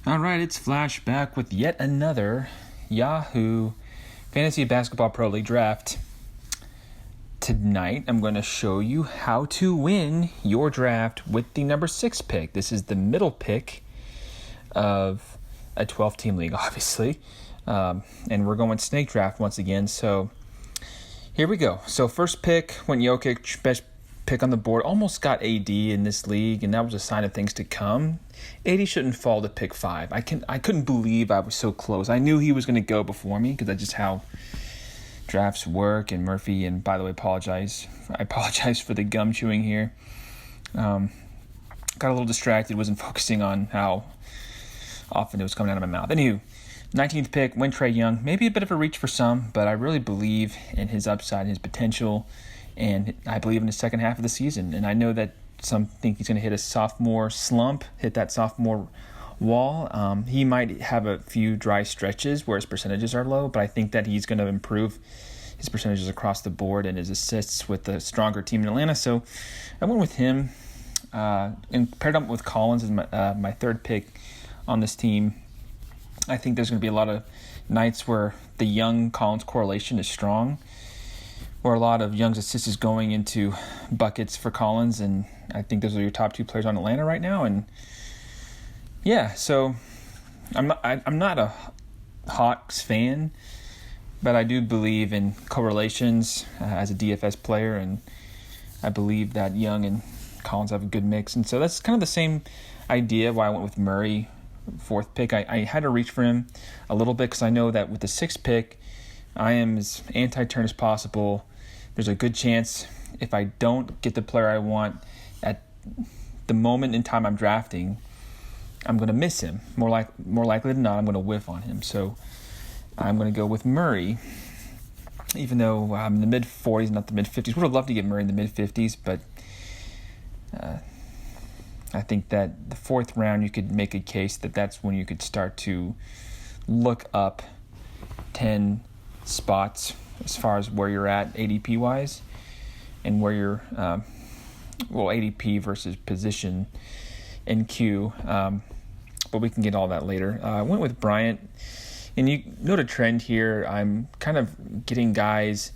All right, it's Flashback with yet another Yahoo Fantasy Basketball Pro League draft. Tonight, I'm going to show you how to win your draft with the number 6 pick. This is the middle pick of a 12-team league, obviously. And we're going snake draft once again. So here we go. So first pick, went Jokic, best pick on the board. Almost got AD in this league, and that was a sign of things to come. AD shouldn't fall to pick 5. I couldn't believe I was so close. I knew he was going to go before me because that's just how drafts work. And Murphy, and by the way, I apologize for the gum chewing here. Got a little distracted, wasn't focusing on how often it was coming out of my mouth. Anywho, 19th pick, went Trae Young. Maybe a bit of a reach for some, but I really believe in his upside, his potential, and I believe in the second half of the season. And I know that some think he's going to hit a sophomore slump, hit that sophomore wall. He might have a few dry stretches where his percentages are low, but I think that he's going to improve his percentages across the board and his assists with the stronger team in Atlanta. So I went with him and paired up with Collins as my third pick on this team. I think there's going to be a lot of nights where the Young-Collins correlation is strong, or a lot of Young's assists is going into buckets for Collins, and I think those are your top 2 players on Atlanta right now. And yeah, so I'm not a Hawks fan, but I do believe in correlations as a DFS player, and I believe that Young and Collins have a good mix. And so that's kind of the same idea why I went with Murray, 4th pick. I had to reach for him a little bit because I know that with the 6th pick, I am as anti-turn as possible. There's a good chance if I don't get the player I want at the moment in time I'm drafting, I'm going to miss him. More likely than not, I'm going to whiff on him. So I'm going to go with Murray, even though I'm in the mid-40s, not the mid-50s. Would have loved to get Murray in the mid-50s, but I think that the 4th round, you could make a case that that's when you could start to look up 10 spots as far as where you're at ADP-wise and where you're, ADP versus position in queue. But we can get all that later. I went with Bryant, and you note a trend here. I'm kind of getting guys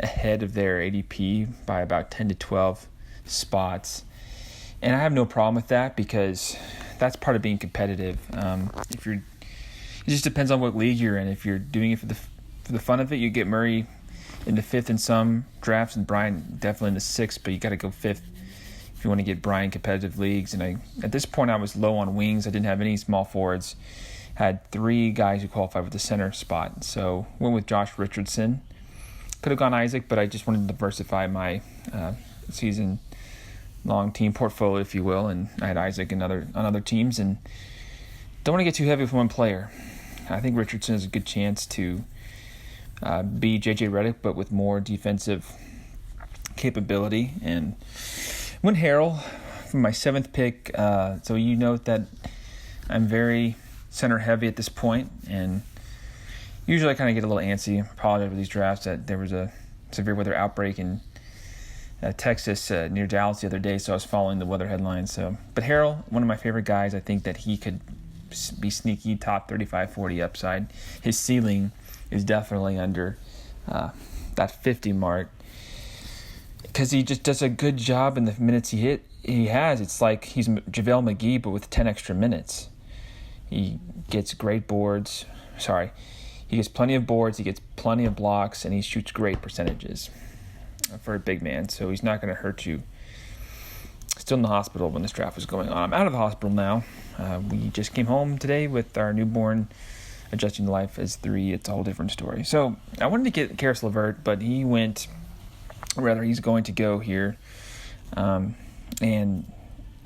ahead of their ADP by about 10 to 12 spots. And I have no problem with that because that's part of being competitive. It just depends on what league you're in. If you're doing it for the fun of it, you get Murray in the 5th in some drafts and Bryant definitely in the 6th, but you got to go 5th if you want to get Bryant competitive leagues. And at this point, I was low on wings. I didn't have any small forwards. Had 3 guys who qualified with the center spot. So went with Josh Richardson. Could have gone Isaac, but I just wanted to diversify my season-long team portfolio, if you will. And I had Isaac on other teams. And don't want to get too heavy with one player. I think Richardson has a good chance to be J.J. Redick, but with more defensive capability. And went Harrell for my 7th pick. So you note that I'm very center heavy at this point, and usually I kind of get a little antsy. I apologize for these drafts that there was a severe weather outbreak in Texas near Dallas the other day, so I was following the weather headlines. But Harrell, one of my favorite guys, I think that he could be sneaky top 35-40 upside. His ceiling is definitely under that 50 mark because he just does a good job in the minutes he has. It's like he's JaVale McGee, but with 10 extra minutes. He gets great boards. He gets plenty of boards, he gets plenty of blocks, and he shoots great percentages for a big man. So he's not going to hurt you. Still in the hospital when this draft was going on. I'm out of the hospital now. We just came home today with our newborn adjusting to life as 3. It's a whole different story. So I wanted to get Karis LeVert, but he's going to go here. And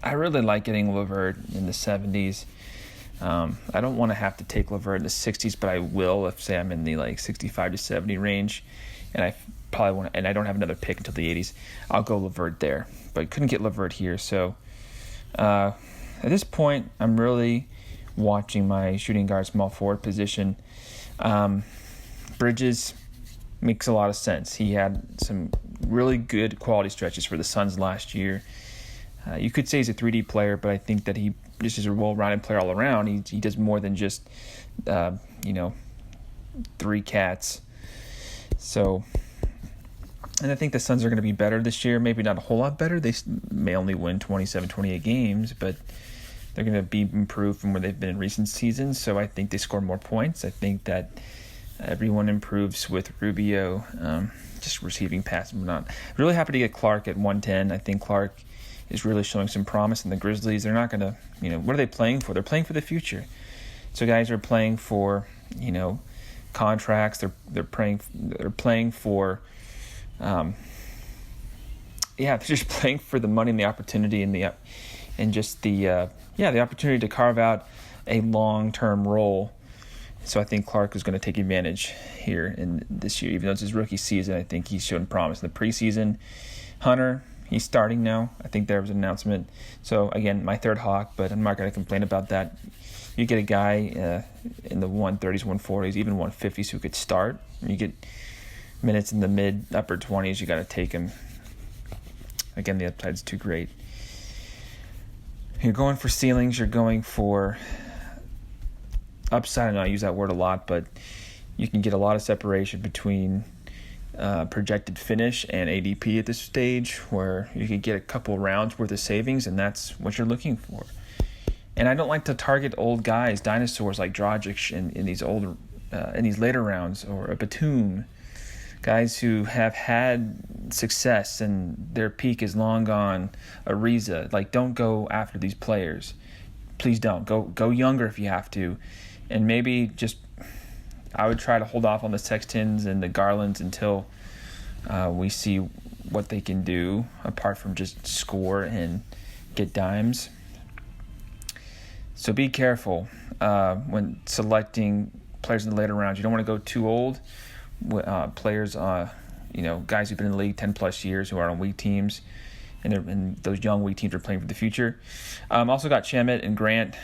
I really like getting LeVert in the 70s. I don't want to have to take LeVert in the 60s, but I will if, say, I'm in the 65 to 70 range, and I don't have another pick until the 80s. I'll go LeVert there, but couldn't get LeVert here. So at this point, I'm really watching my shooting guard small forward position. Bridges makes a lot of sense. He had some really good quality stretches for the Suns last year. You could say he's a 3D player, but I think that he just as a well-rounded player all around. He does more than just, 3 cats. So, and I think the Suns are going to be better this year. Maybe not a whole lot better. They may only win 27, 28 games, but they're going to be improved from where they've been in recent seasons. So I think they score more points. I think that everyone improves with Rubio, just receiving passes and whatnot. Really happy to get Clark at 110. I think Clark is really showing some promise in the Grizzlies. They're not going to, what are they playing for? They're playing for the future. So guys are playing for, contracts. They're playing for, they're just playing for the money and the opportunity and the opportunity to carve out a long-term role. So I think Clark is going to take advantage here in this year. Even though it's his rookie season, I think he's shown promise. In the preseason, Hunter, he's starting now. I think there was an announcement. So, again, my third Hawk, but I'm not going to complain about that. You get a guy in the 130s, 140s, even 150s who could start. You get minutes in the mid-upper 20s, you got to take him. Again, the upside's too great. You're going for ceilings. You're going for upside. I know I use that word a lot, but you can get a lot of separation between projected finish and ADP at this stage, where you could get a couple rounds worth of savings, and that's what you're looking for. And I don't like to target old guys, dinosaurs like Dragic in these later rounds, or a Batum, guys who have had success and their peak is long gone. Ariza, don't go after these players. Please don't. Go younger if you have to. And maybe I would try to hold off on the Sextons and the Garlands until we see what they can do, apart from just score and get dimes. So be careful when selecting players in the later rounds. You don't want to go too old. Players, guys who've been in the league 10-plus years who are on weak teams, and those young weak teams are playing for the future. Also got Shamet and Grant.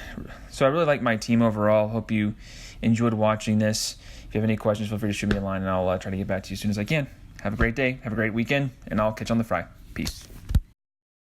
So I really like my team overall. Hope you enjoyed watching this. If you have any questions, feel free to shoot me a line, and I'll try to get back to you as soon as I can. Have a great day. Have a great weekend, and I'll catch you on the fry. Peace.